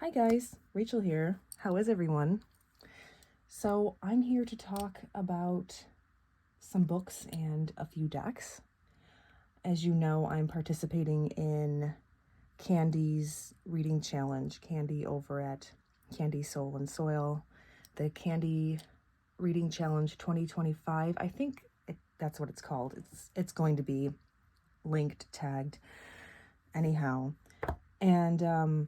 Hi guys, Rachel here. How is everyone? So I'm here to talk about some books and a few decks. As you know, I'm participating in Candy's reading challenge, Candy over at Candy Soul and Soil, the Candy reading challenge 2025. I think that's what it's called. It's going to be linked, tagged, anyhow. And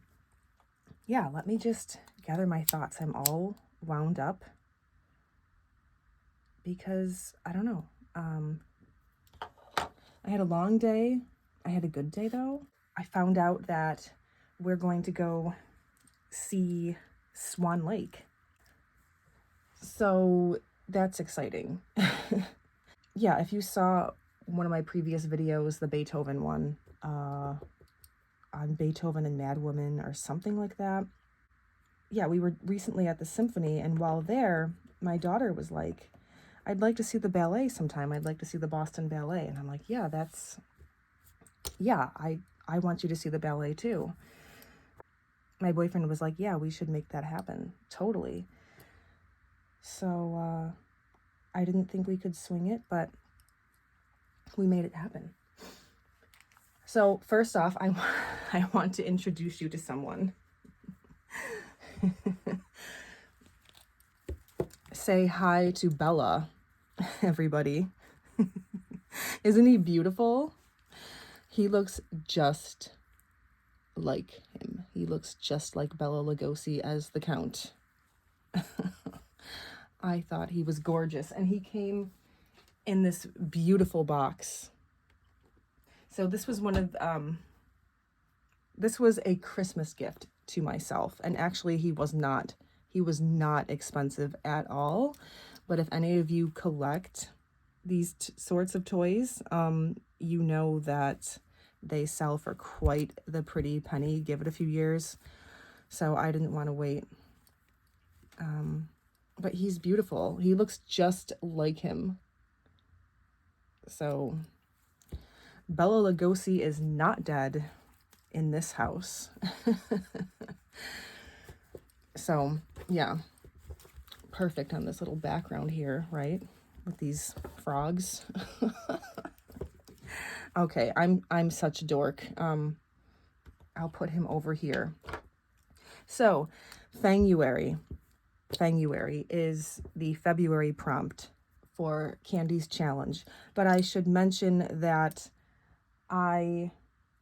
yeah, let me just gather my thoughts. I'm all wound up because I don't know. I had a long day. I had a good day though. I found out that we're going to go see Swan Lake. So that's exciting. Yeah, if you saw one of my previous videos, the Beethoven one, on Beethoven and Mad Woman or something like that. Yeah, we were recently at the symphony, and while there, my daughter was like, I'd like to see the ballet sometime. I'd like to see the Boston Ballet. And I'm like, yeah, I want you to see the ballet too. My boyfriend was like, yeah, we should make that happen. Totally. So I didn't think we could swing it, but we made it happen. So first off, I want to introduce you to someone. Say hi to Bella, everybody. Isn't he beautiful? He looks just like him. He looks just like Bela Lugosi as the Count. I thought he was gorgeous, and he came in this beautiful box. So this was this was a Christmas gift to myself, and actually he was not expensive at all. But if any of you collect these sorts of toys, you know that they sell for quite the pretty penny. Give it a few years. So I didn't want to wait. But he's beautiful. He looks just like him. So Bela Lugosi is not dead in this house. So yeah, perfect on this little background here, right? With these frogs. Okay, I'm such a dork. I'll put him over here. So, Fanguary is the February prompt for Candy's challenge. But I should mention that I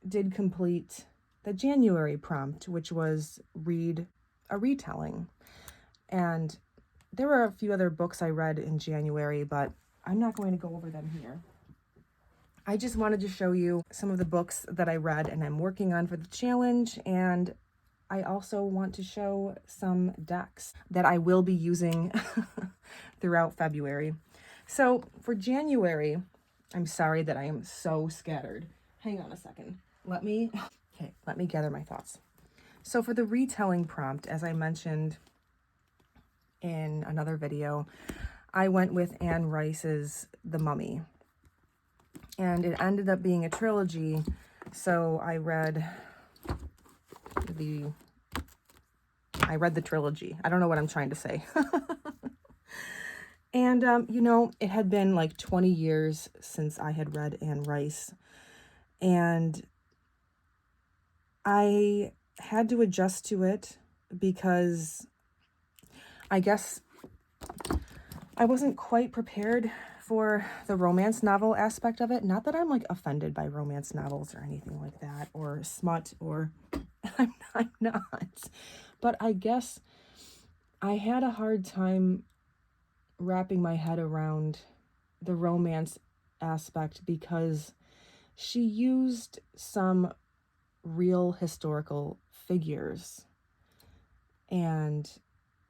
did complete the January prompt, which was read a retelling. And there were a few other books I read in January, but I'm not going to go over them here. I just wanted to show you some of the books that I read and I'm working on for the challenge, and I also want to show some decks that I will be using throughout February. So for January, I'm sorry that I am so scattered. Hang on a second. Let me gather my thoughts. So for the retelling prompt, as I mentioned in another video, I went with Anne Rice's The Mummy. And it ended up being a trilogy, so I read the trilogy. I don't know what I'm trying to say. And, you know, it had been like 20 years since I had read Anne Rice. And I had to adjust to it because I guess I wasn't quite prepared for the romance novel aspect of it. Not that I'm like offended by romance novels or anything like that, or smut, or I'm not. But I guess I had a hard time wrapping my head around the romance aspect because she used some real historical figures. And,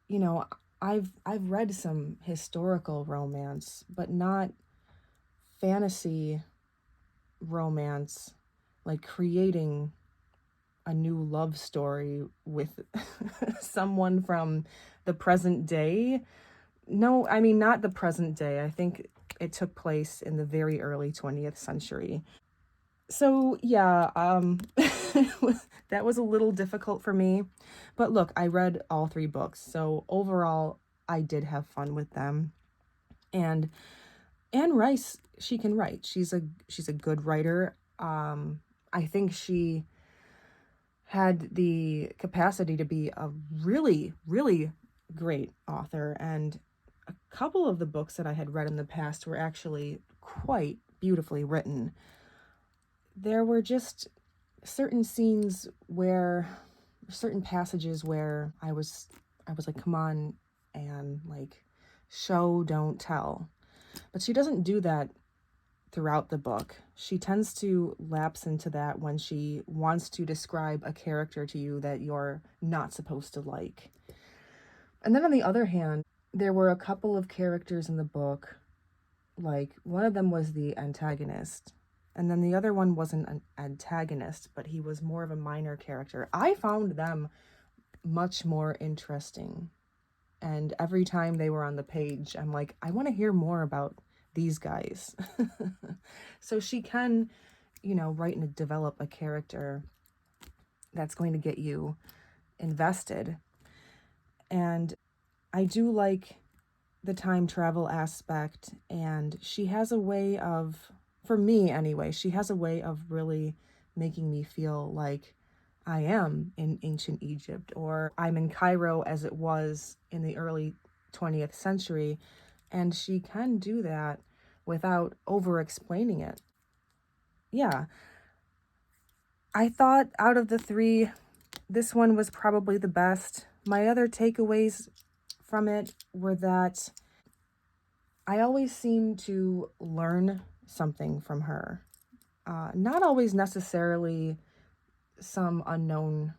you know, I've read some historical romance, but not fantasy romance, like creating a new love story with someone from the present day. No, I mean, not the present day. I think it took place in the very early 20th century. So yeah, That was a little difficult for me. But look, I read all 3 books. So overall, I did have fun with them. And Anne Rice, she can write. She's a good writer. I think she had the capacity to be a really, really great author. And a couple of the books that I had read in the past were actually quite beautifully written. There were just certain scenes where, certain passages where I was like, come on, Anne, like, show, don't tell. But she doesn't do that throughout the book. She tends to lapse into that when she wants to describe a character to you that you're not supposed to like. And then on the other hand, there were a couple of characters in the book, like one of them was the antagonist, and then the other one wasn't an antagonist, but he was more of a minor character. I found them much more interesting. And every time they were on the page, I'm like, I want to hear more about these guys. So she can, write and develop a character that's going to get you invested. And I do like the time travel aspect, and she has a way of, for me anyway, she has a way of really making me feel like I am in ancient Egypt, or I'm in Cairo as it was in the early 20th century. And she can do that without over explaining it. Yeah. I thought out of the 3, this one was probably the best. My other takeaways from it were that I always seem to learn something from her. Not always necessarily some unknown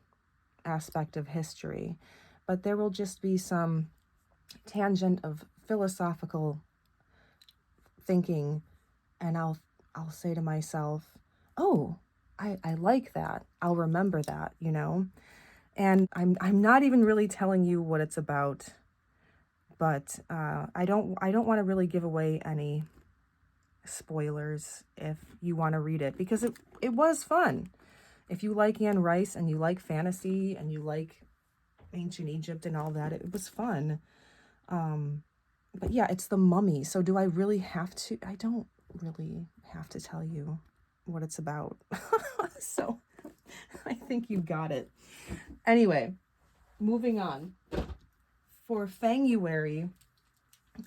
aspect of history, but there will just be some tangent of philosophical thinking, and I'll say to myself, oh, I like that. I'll remember that, And I'm not even really telling you what it's about, but I don't want to really give away any spoilers if you want to read it, because it was fun. If you like Anne Rice and you like fantasy and you like ancient Egypt and all that, it was fun. But yeah, it's The Mummy. So do I really have to? I don't really have to tell you what it's about. So I think you got it. Anyway, moving on. For Fanguary,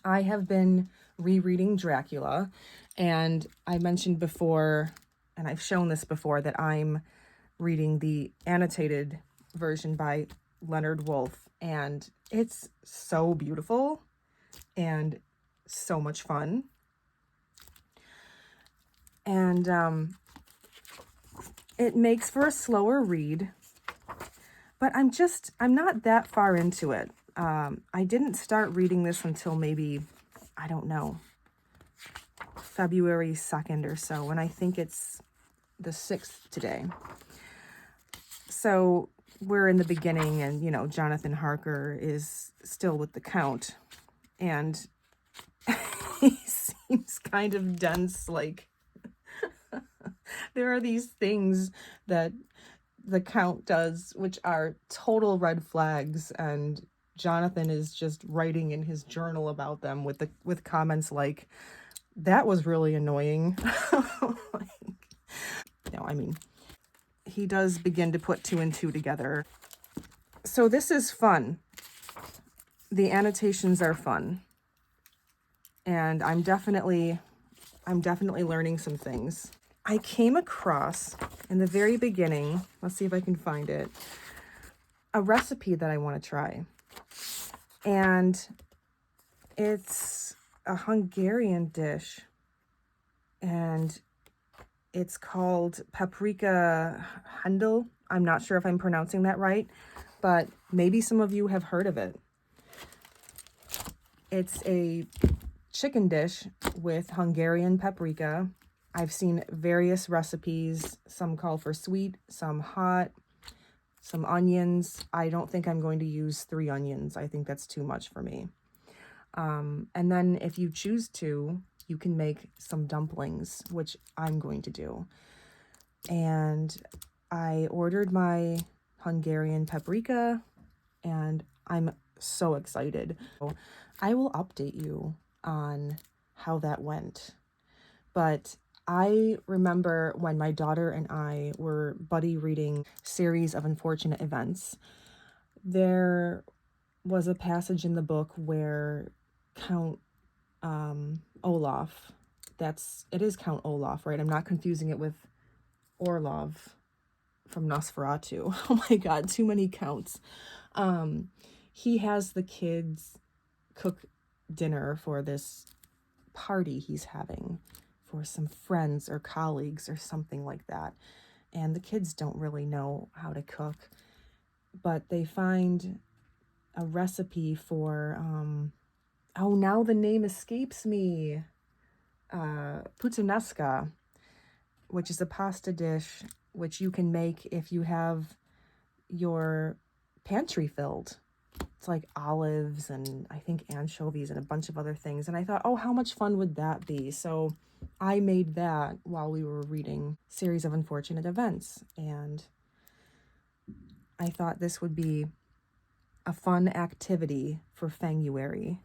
I have been rereading Dracula, and I mentioned before, and I've shown this before, that I'm reading the annotated version by Leonard Wolf, and it's so beautiful and so much fun. And it makes for a slower read, but I'm not that far into it. I didn't start reading this until maybe, I don't know, February 2nd or so, and I think it's the 6th today. So we're in the beginning, and, Jonathan Harker is still with the Count, and he seems kind of dense, like, there are these things that the Count does which are total red flags, and Jonathan is just writing in his journal about them with comments like, that was really annoying. No, I mean, he does begin to put 2 and 2 together. So this is fun. The annotations are fun. And I'm definitely learning some things. I came across in the very beginning, let's see if I can find it, a recipe that I want to try. And it's a Hungarian dish, and it's called paprika handel. I'm not sure if I'm pronouncing that right, but maybe some of you have heard of it. It's a chicken dish with Hungarian paprika. I've seen various recipes. Some call for sweet, some hot, some onions. I don't think I'm going to use 3 onions. I think that's too much for me. And then if you choose to, you can make some dumplings, which I'm going to do. And I ordered my Hungarian paprika, and I'm so excited. So I will update you on how that went. But I remember when my daughter and I were buddy reading Series of Unfortunate Events, there was a passage in the book where Count Olaf, it is Count Olaf, right? I'm not confusing it with Orlov from Nosferatu. Oh my God, too many counts. He has the kids cook dinner for this party he's having for some friends or colleagues or something like that. And the kids don't really know how to cook, but they find a recipe for, oh, now the name escapes me. Puttanesca, which is a pasta dish which you can make if you have your pantry filled. It's like olives and I think anchovies and a bunch of other things. And I thought, oh, how much fun would that be? So I made that while we were reading Series of Unfortunate Events. And I thought this would be a fun activity for Fanguary.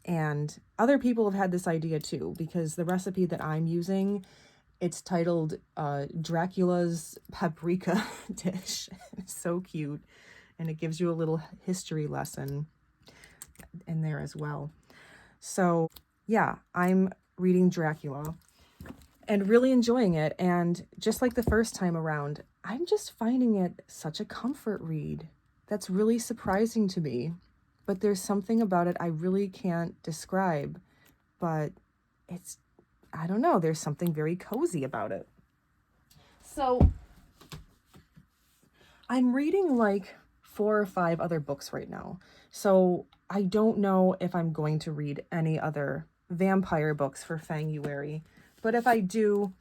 And other people have had this idea too, because the recipe that I'm using, it's titled Dracula's Paprika Dish. It's so cute. And it gives you a little history lesson in there as well. So yeah, I'm reading Dracula and really enjoying it. And just like the first time around, I'm just finding it such a comfort read. That's really surprising to me. But there's something about it I really can't describe. But it's, I don't know, there's something very cozy about it. So I'm reading like 4 or 5 other books right now. So I don't know if I'm going to read any other vampire books for Fanguary. But if I do,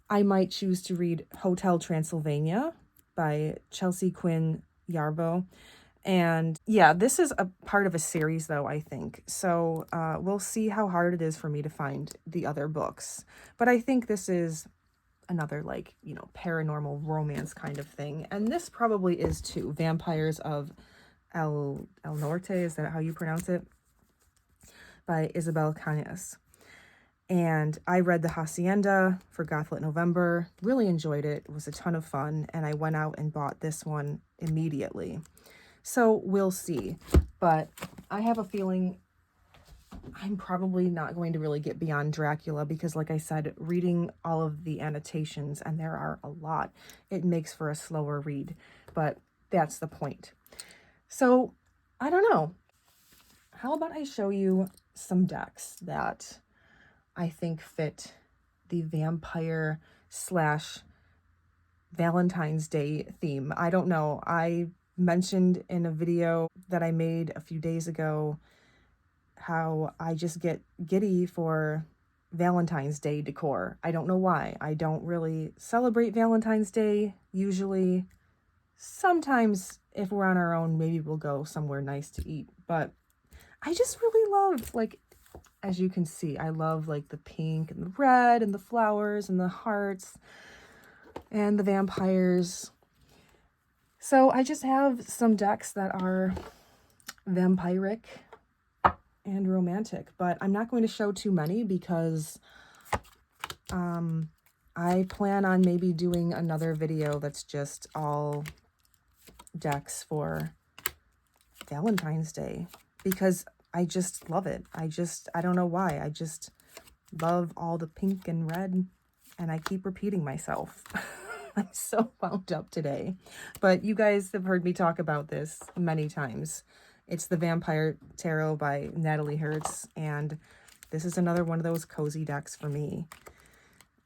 I might choose to read Hotel Transylvania by Chelsea Quinn Yarbo. And yeah, this is a part of a series though, I think. So we'll see how hard it is for me to find the other books. But I think this is another, like, you know, paranormal romance kind of thing. And this probably is too. Vampires of El Norte, is that how you pronounce it? By Isabel Cañas. And I read The Hacienda for Gothlit November. Really enjoyed it. It was a ton of fun. And I went out and bought this one immediately. So we'll see. But I have a feeling I'm probably not going to really get beyond Dracula because, like I said, reading all of the annotations, and there are a lot, it makes for a slower read. But that's the point. So I don't know. How about I show you some decks that I think fit the vampire / Valentine's Day theme. I don't know. I mentioned in a video that I made a few days ago how I just get giddy for Valentine's Day decor. I don't know why. I don't really celebrate Valentine's Day usually. Sometimes if we're on our own, maybe we'll go somewhere nice to eat. But I just really love, like, as you can see, I love like the pink and the red and the flowers and the hearts and the vampires. So I just have some decks that are vampiric and romantic, but I'm not going to show too many because I plan on maybe doing another video that's just all decks for Valentine's Day because I just love it. I don't know why. I just love all the pink and red, and I keep repeating myself. I'm so wound up today. But you guys have heard me talk about this many times. It's the Vampire Tarot by Natalie Hertz, and this is another one of those cozy decks for me.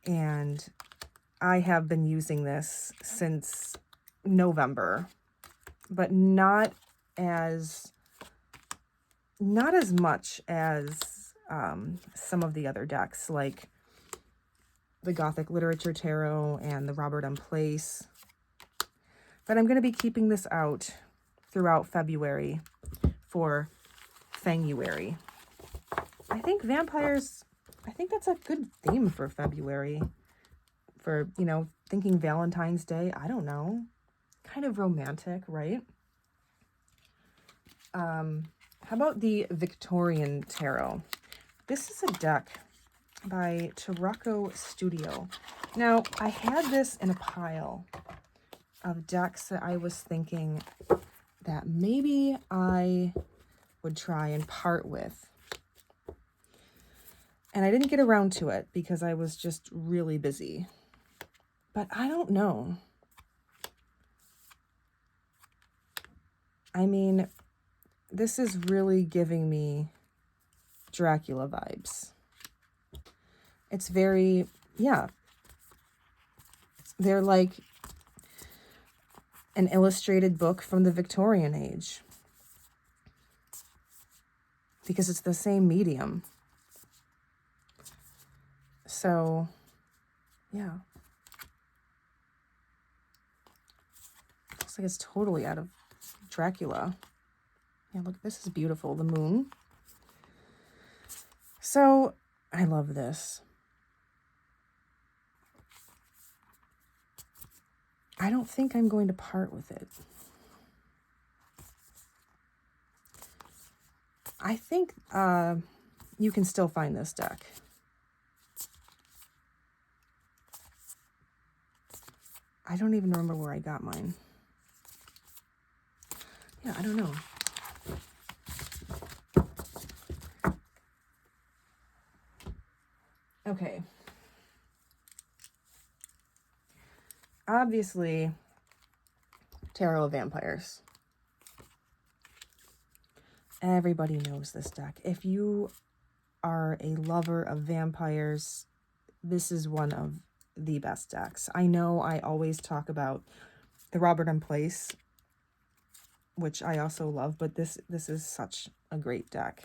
And I have been using this since November, but not as much as some of the other decks, like the Gothic Literature Tarot and the Robert M. Place. But I'm going to be keeping this out throughout February for Fanguary. I think vampires, I think that's a good theme for February. For, you know, thinking Valentine's Day. I don't know. Kind of romantic, right? How about the Victorian Tarot? This is a deck by Tarocco Studio. Now, I had this in a pile of decks that I was thinking that maybe I would try and part with. And I didn't get around to it because I was just really busy. But I don't know. I mean, this is really giving me Dracula vibes. It's very, yeah. They're like an illustrated book from the Victorian age. Because it's the same medium. So, yeah. Looks like it's totally out of Dracula. Yeah, look, this is beautiful. The moon. So, I love this. I don't think I'm going to part with it. I think you can still find this deck. I don't even remember where I got mine. Yeah, I don't know. Okay. Obviously, Tarot of Vampires. Everybody knows this deck. If you are a lover of vampires, this is one of the best decks. I know I always talk about the Robert M. Place, which I also love, but this is such a great deck.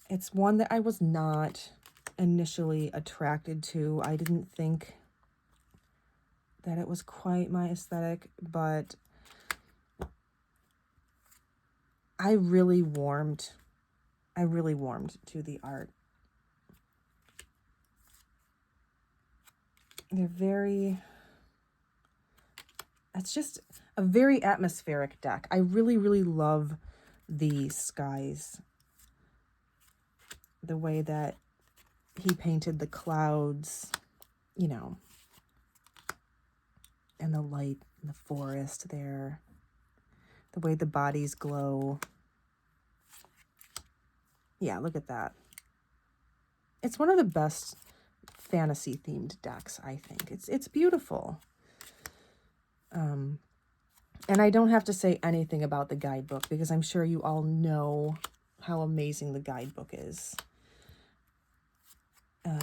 It's one that I was not initially attracted to. I didn't think that it was quite my aesthetic, but I really warmed to the art. It's just a very atmospheric deck. I really, really love the skies. The way that he painted the clouds, you know, and the light in the forest there. The way the bodies glow. Yeah, look at that. It's one of the best fantasy themed decks, I think. It's beautiful. And I don't have to say anything about the guidebook because I'm sure you all know how amazing the guidebook is.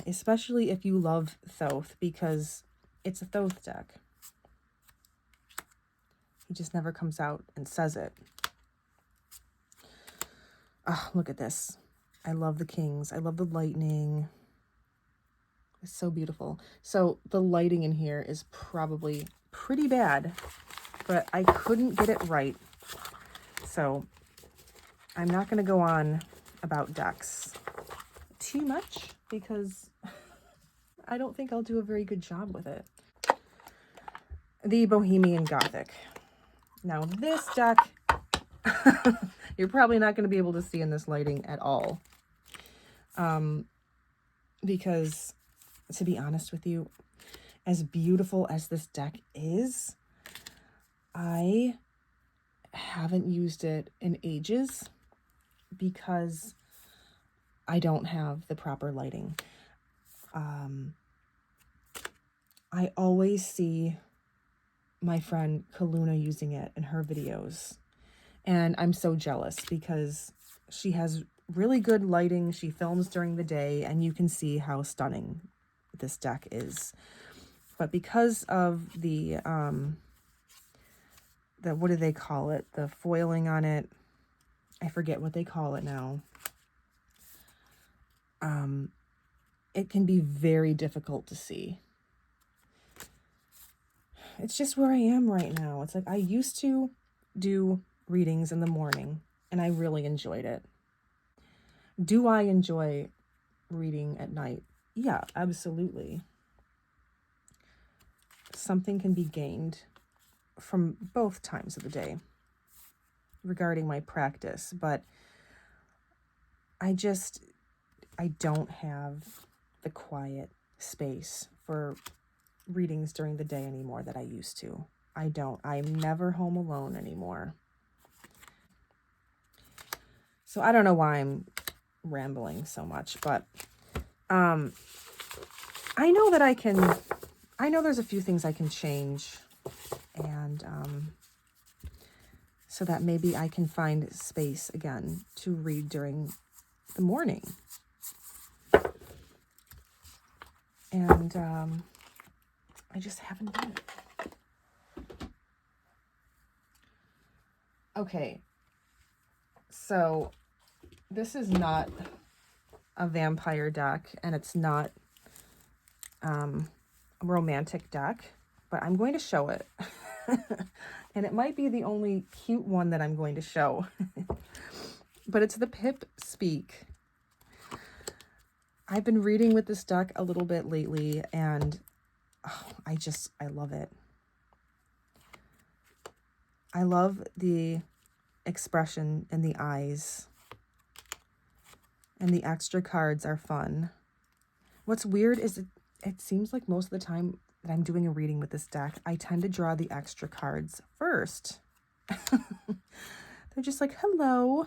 Especially if you love Thoth, because it's a Thoth deck. He just never comes out and says it. Oh, look at this. I love the kings. I love the lightning. It's so beautiful. So the lighting in here is probably pretty bad, but I couldn't get it right. So I'm not going to go on about decks too much because I don't think I'll do a very good job with it. The Bohemian Gothic. Now this deck, you're probably not going to be able to see in this lighting at all. Because to be honest with you, as beautiful as this deck is, I haven't used it in ages because I don't have the proper lighting. I always see my friend Kaluna using it in her videos, and I'm so jealous because she has really good lighting. She films during the day, and you can see how stunning this deck is. But because of the what do they call it? The foiling on it. I forget what they call it now. It can be very difficult to see. It's just where I am right now. It's like I used to do readings in the morning, and I really enjoyed it. Do I enjoy reading at night? Yeah, absolutely. something can be gained from both times of the day regarding my practice, but I don't have the quiet space for readings during the day anymore that I used to. I don't. I'm never home alone anymore. So I don't know why I'm rambling so much, but I know that I know there's a few things I can change, and so that maybe I can find space again to read during the morning. And I just haven't done it. Okay, so this is not a vampire deck, and it's not a romantic deck, but I'm going to show it. And it might be the only cute one that I'm going to show. But it's the Pip Speak. I've been reading with this deck a little bit lately, and I love it. I love the expression in the eyes, and the extra cards are fun. What's weird is it seems like most of the time that I'm doing a reading with this deck, I tend to draw the extra cards first. They're just like, hello,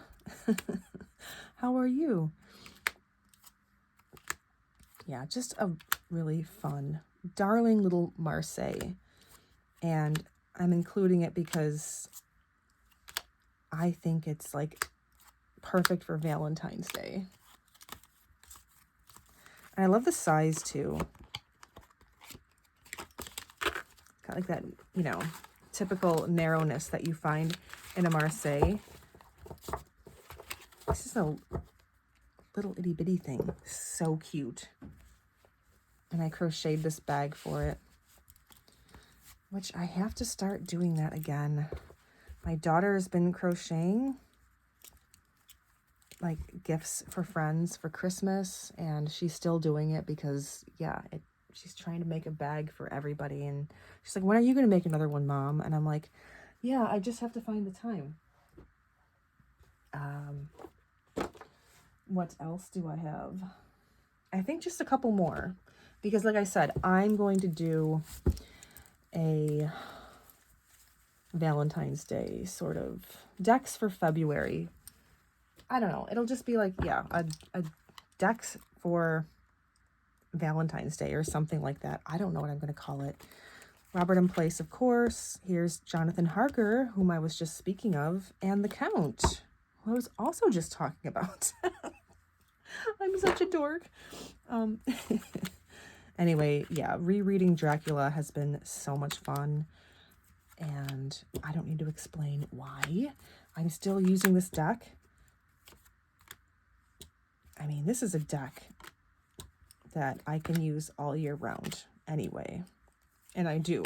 how are you? Yeah, just a really fun, darling little Marseille. And I'm including it because I think it's like perfect for Valentine's Day. And I love the size too. It's got like that, you know, typical narrowness that you find in a Marseille. This is a little itty bitty thing. So cute. And I crocheted this bag for it, which I have to start doing that again. My daughter has been crocheting like gifts for friends for Christmas, and she's still doing it because, yeah, she's trying to make a bag for everybody. And she's like, when are you going to make another one, Mom? And I'm like, yeah, I just have to find the time. What else do I have? I think just a couple more, because like I said, I'm going to do a Valentine's Day sort of decks for February. I don't know. It'll just be like, yeah, a decks for Valentine's Day or something like that. I don't know what I'm going to call it. Robert in Place, of course. Here's Jonathan Harker, whom I was just speaking of, and the Count, who I was also just talking about. I'm such a dork. Anyway, yeah, rereading Dracula has been so much fun, and I don't need to explain why I'm still using this deck. I mean, this is a deck that I can use all year round anyway, and I do.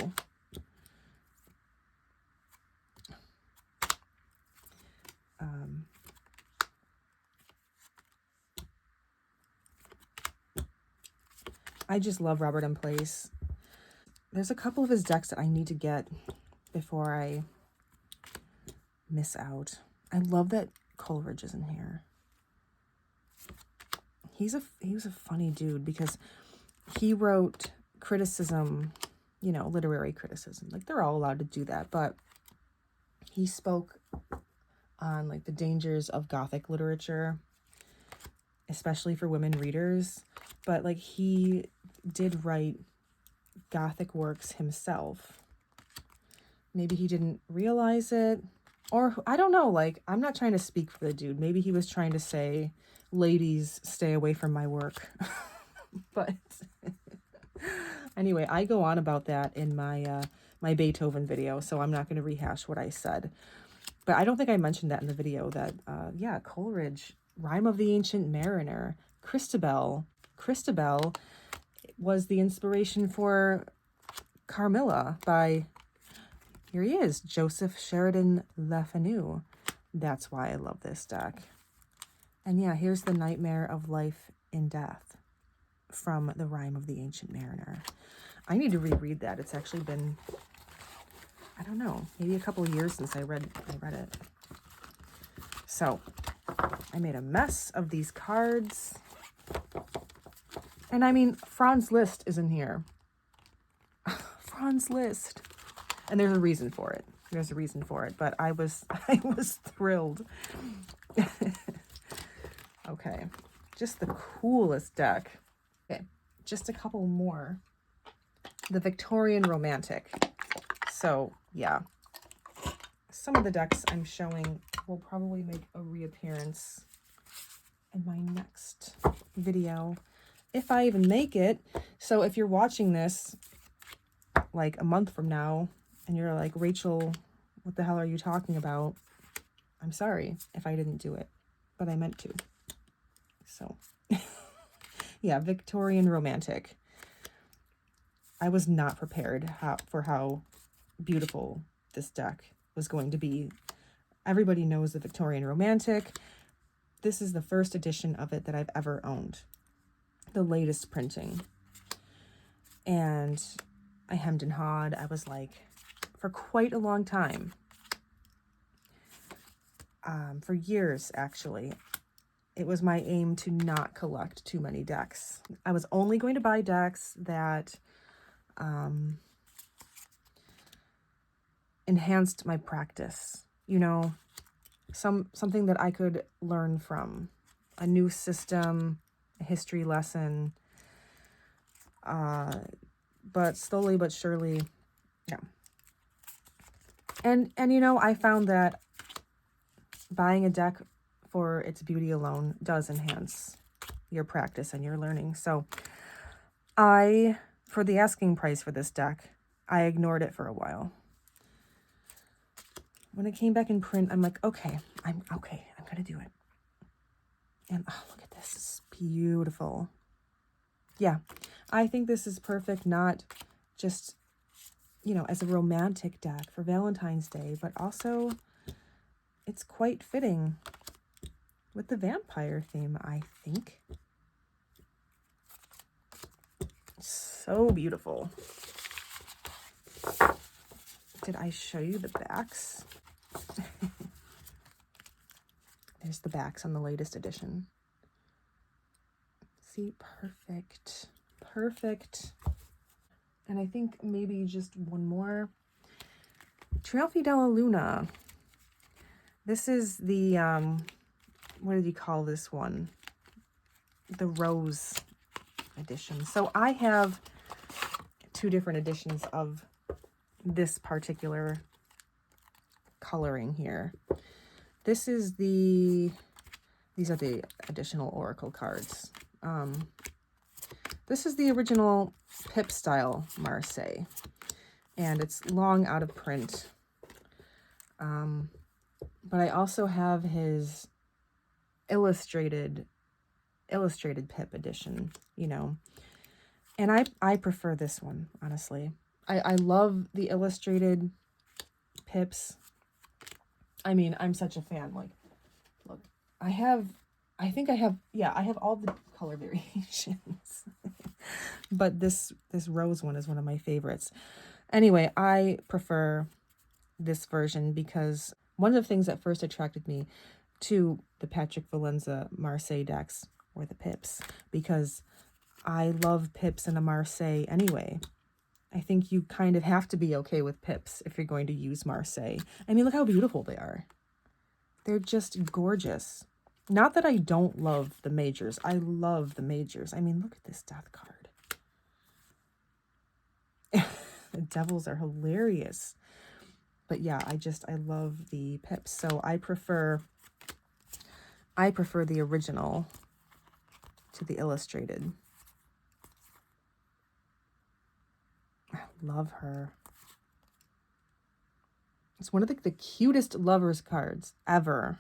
I just love Robert in Place. There's a couple of his decks that I need to get before I miss out. I love that Coleridge is in here. He was a funny dude because he wrote criticism, you know, literary criticism. Like, they're all allowed to do that, but he spoke on like the dangers of Gothic literature, especially for women readers. But like, he did write Gothic works himself. Maybe he didn't realize it, or I don't know. Like, I'm not trying to speak for the dude. Maybe he was trying to say, ladies, stay away from my work. But anyway, I go on about that in my my Beethoven video, so I'm not going to rehash what I said. But I don't think I mentioned that in the video, that yeah, Coleridge, Rime of the Ancient Mariner, Christabel was the inspiration for Carmilla by, here he is, Joseph Sheridan Le Fanu. That's why I love this deck. And yeah, here's the Nightmare of Life in Death from the Rime of the Ancient Mariner. I need to reread that. It's actually been, I don't know, maybe a couple of years since I read it. So I made a mess of these cards. And I mean, Franz Liszt is in here. Franz Liszt. And there's a reason for it. There's a reason for it. But I was thrilled. Okay. Just the coolest deck. Okay. Just a couple more. The Victorian Romantic. So, yeah. Some of the decks I'm showing will probably make a reappearance in my next video, if I even make it. So if you're watching this like a month from now and you're like, Rachel, what the hell are you talking about? I'm sorry if I didn't do it, but I meant to. So yeah, Victorian Romantic. I was not prepared for how beautiful this deck was going to be. Everybody knows the Victorian Romantic. This is the first edition of it that I've ever owned. The latest printing. And I hemmed and hawed. I was like, for quite a long time, for years actually, it was my aim to not collect too many decks. I was only going to buy decks that enhanced my practice, you know, something that I could learn from, a new system, a history lesson, but slowly but surely, yeah. And you know, I found that buying a deck for its beauty alone does enhance your practice and your learning. So for the asking price for this deck, I ignored it for a while. When it came back in print, I'm like, okay, I'm gonna do it. And oh, look at this, it's beautiful. Yeah, I think this is perfect, not just, you know, as a romantic deck for Valentine's Day, but also it's quite fitting with the vampire theme, I think. So beautiful. Did I show you the backs? There's the backs on the latest edition. See, perfect. Perfect. And I think maybe just one more. Trionfidellaluna. This is the, what did you call this one? The rose edition. So I have two different editions of this particular coloring here. This is these are the additional oracle cards. This is the original Pip style Marseille, and it's long out of print. But I also have his illustrated Pip edition, you know, and I prefer this one, honestly. I love the illustrated Pips. I mean, I'm such a fan. Like, look, I have all the color variations. But this rose one is one of my favorites. Anyway, I prefer this version because one of the things that first attracted me to the Patrick Valenza Marseille decks were the Pips, because I love Pips in a Marseille anyway. I think you kind of have to be okay with Pips if you're going to use Marseille. I mean, look how beautiful they are. They're just gorgeous. Not that I don't love the majors. I love the majors. I mean, look at this death card. The devils are hilarious. But yeah, I love the Pips. So I prefer the original to the illustrated. I love her. It's one of the cutest lovers cards ever.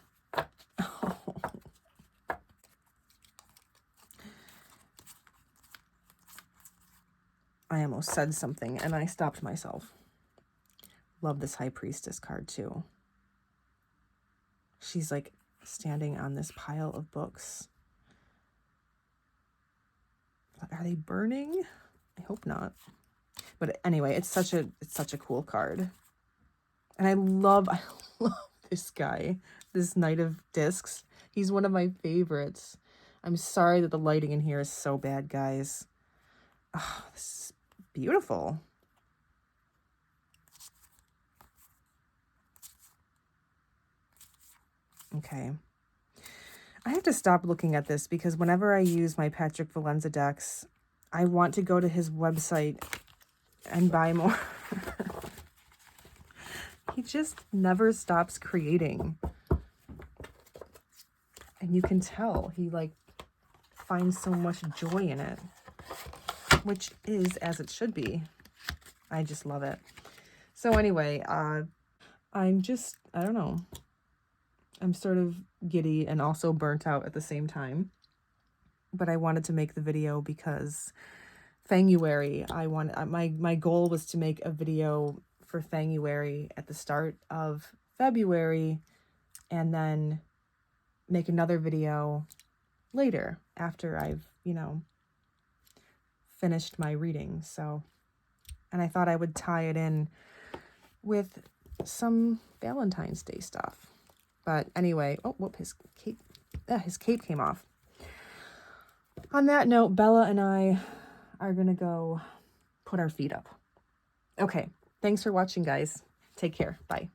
I almost said something and I stopped myself. Love this High Priestess card too. She's like standing on this pile of books. Are they burning? I hope not. But anyway, it's such a cool card. And I love this guy, this Knight of Discs. He's one of my favorites. I'm sorry that the lighting in here is so bad, guys. Oh, this is beautiful. Okay. I have to stop looking at this because whenever I use my Patrick Valenza decks, I want to go to his website and buy more. He just never stops creating. And you can tell he like finds so much joy in it, which is as it should be. I just love it. So anyway, I'm just, I don't know. I'm sort of giddy and also burnt out at the same time. But I wanted to make the video because Fanguary, my goal was to make a video for Fanguary at the start of February and then make another video later after I've, you know, finished my reading. So, and I thought I would tie it in with some Valentine's Day stuff. But anyway, oh, whoop, his cape came off. On that note, Bella and I are going to go put our feet up. Okay, thanks for watching, guys. Take care. Bye.